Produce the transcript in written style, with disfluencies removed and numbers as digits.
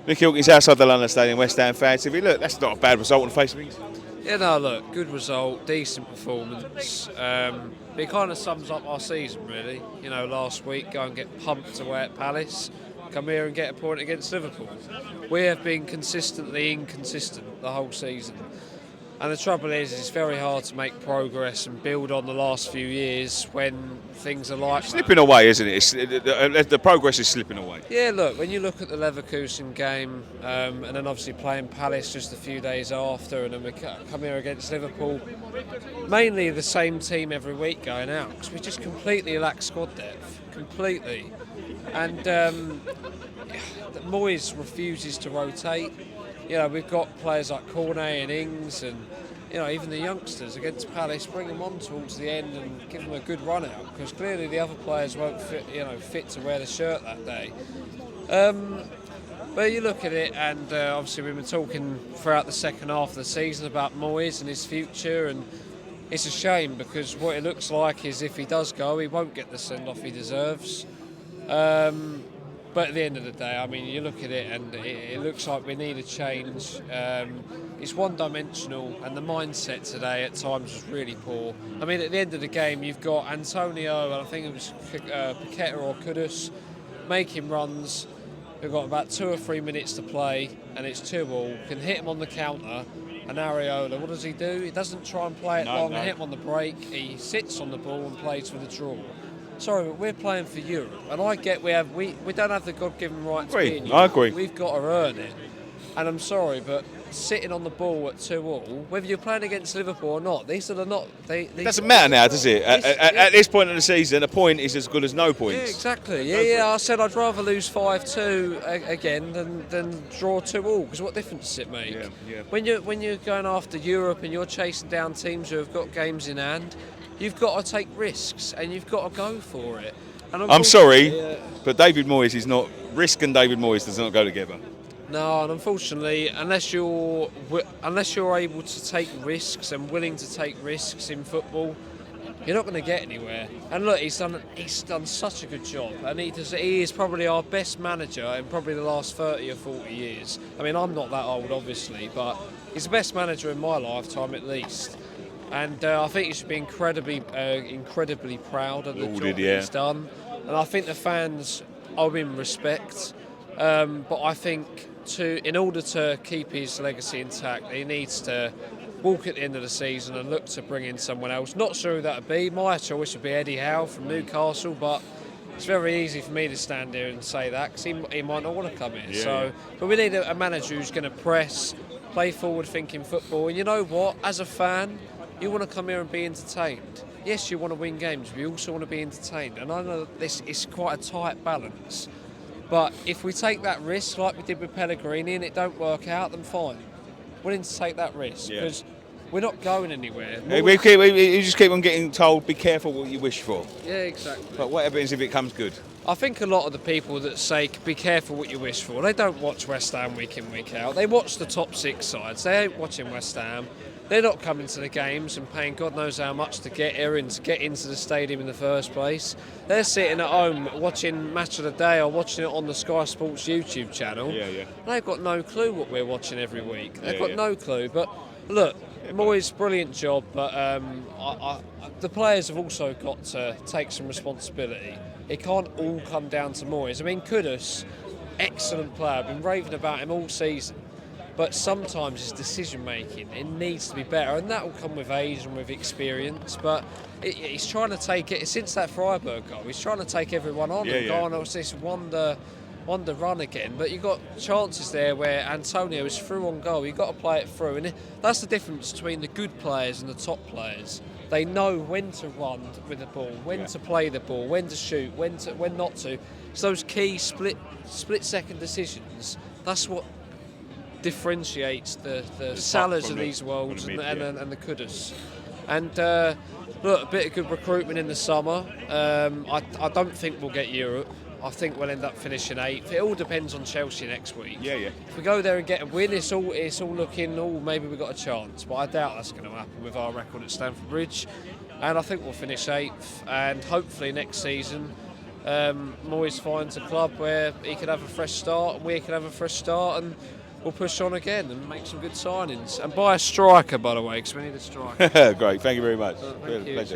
Nick Hawkins outside the London Stadium, West Ham fans. If you look, that's not a bad result on the face of things. Yeah, no, look, good result, decent performance. It kind of sums up our season, really. You know, last week, go and get pumped away at Palace, come here and get a point against Liverpool. We have been consistently inconsistent the whole season. And the trouble is, it's very hard to make progress and build on the last few years when things are like Slipping away, isn't it? The progress is slipping away. Yeah, look, when you look at the Leverkusen game, and then obviously playing Palace just a few days after, and then we come here against Liverpool, mainly the same team every week going out, because we just completely lack squad depth, completely. And Moyes refuses to rotate. You know, we've got players like Cornet and Ings and, you know, even the youngsters against Palace, bring them on towards the end and give them a good run out, because clearly the other players won't fit to wear the shirt that day. But you look at it, and obviously we've been talking throughout the second half of the season about Moyes and his future, and it's a shame because what it looks like is if he does go, he won't get the send-off he deserves. But at the end of the day, I mean, you look at it and it looks like we need a change. It's one-dimensional, and the mindset today at times was really poor. I mean, at the end of the game, you've got Antonio, and I think it was Paqueta or Kudus, making runs. We've got about 2 or 3 minutes to play, and it's 2-2. Can hit him on the counter, and Areola, what does he do? He doesn't try and play it long and hit him on the break. He sits on the ball and plays for the draw. Sorry, but we're playing for Europe, and I get we don't have the God-given right to be in Europe. I agree. We've got to earn it, and I'm sorry, but sitting on the ball at 2-2, whether you're playing against Liverpool or not, these are the not. It doesn't matter now, does it? At this point of the season, a point is as good as no points. Yeah, exactly. Yeah. I said I'd rather lose 5-2 again than draw 2-2, because what difference does it make? Yeah. When you're going after Europe and you're chasing down teams who have got games in hand, you've got to take risks and you've got to go for it. And I'm sorry, but David Moyes is not. Risk and David Moyes does not go together. No, and unfortunately, unless you're able to take risks and willing to take risks in football, you're not going to get anywhere. And look, he's done such a good job, and he is probably our best manager in probably the last 30 or 40 years. I mean, I'm not that old, obviously, but he's the best manager in my lifetime at least. And I think he should be incredibly proud of the job he's done. And I think the fans owe him respect. But I think in order to keep his legacy intact, he needs to walk at the end of the season and look to bring in someone else. Not sure who that would be. My choice would be Eddie Howe from Newcastle, but it's very easy for me to stand here and say that because he might not want to come in. But we need a manager who's going to press, play forward-thinking football. And you know what? As a fan, you want to come here and be entertained. Yes, you want to win games, but you also want to be entertained. And I know that this is quite a tight balance. But if we take that risk, like we did with Pellegrini, and it don't work out, then fine. Willing to take that risk, because we're not going anywhere. You just keep on getting told, be careful what you wish for. Yeah, exactly. But what happens if it comes good? I think a lot of the people that say, be careful what you wish for, they don't watch West Ham week in, week out. They watch the top 6 sides. They ain't watching West Ham. They're not coming to the games and paying God knows how much to get here and to get into the stadium in the first place. They're sitting at home watching Match of the Day or watching it on the Sky Sports YouTube channel. They've got no clue what we're watching every week. They've got no clue. But look, Moyes, brilliant job, but the players have also got to take some responsibility. It can't all come down to Moyes. I mean, Kudus, excellent player. I've been raving about him all season. But sometimes his decision-making, it needs to be better, and that will come with age and with experience. But he's trying to take it, since that Freiburg goal, he's trying to take everyone on and go on this wonder run again. But you've got chances there where Antonio is through on goal. You've got to play it through. And that's the difference between the good players and the top players. They know when to run with the ball, when to play the ball, when to shoot, when not to. It's those key split-second decisions. That's what differentiates the Salahs of these worlds and the Kudus. And look, a bit of good recruitment in the summer. I don't think we'll get Europe. I think we'll end up finishing 8th. It all depends on Chelsea next week. If we go there and get a win, it's all looking, maybe we've got a chance. But I doubt that's going to happen with our record at Stamford Bridge. And I think we'll finish 8th. And hopefully next season, Moyes finds a club where he can have a fresh start and we can have a fresh start, and we'll push on again and make some good signings and buy a striker, by the way, because we need a striker. Great, thank you very much. Thank you. Pleasure.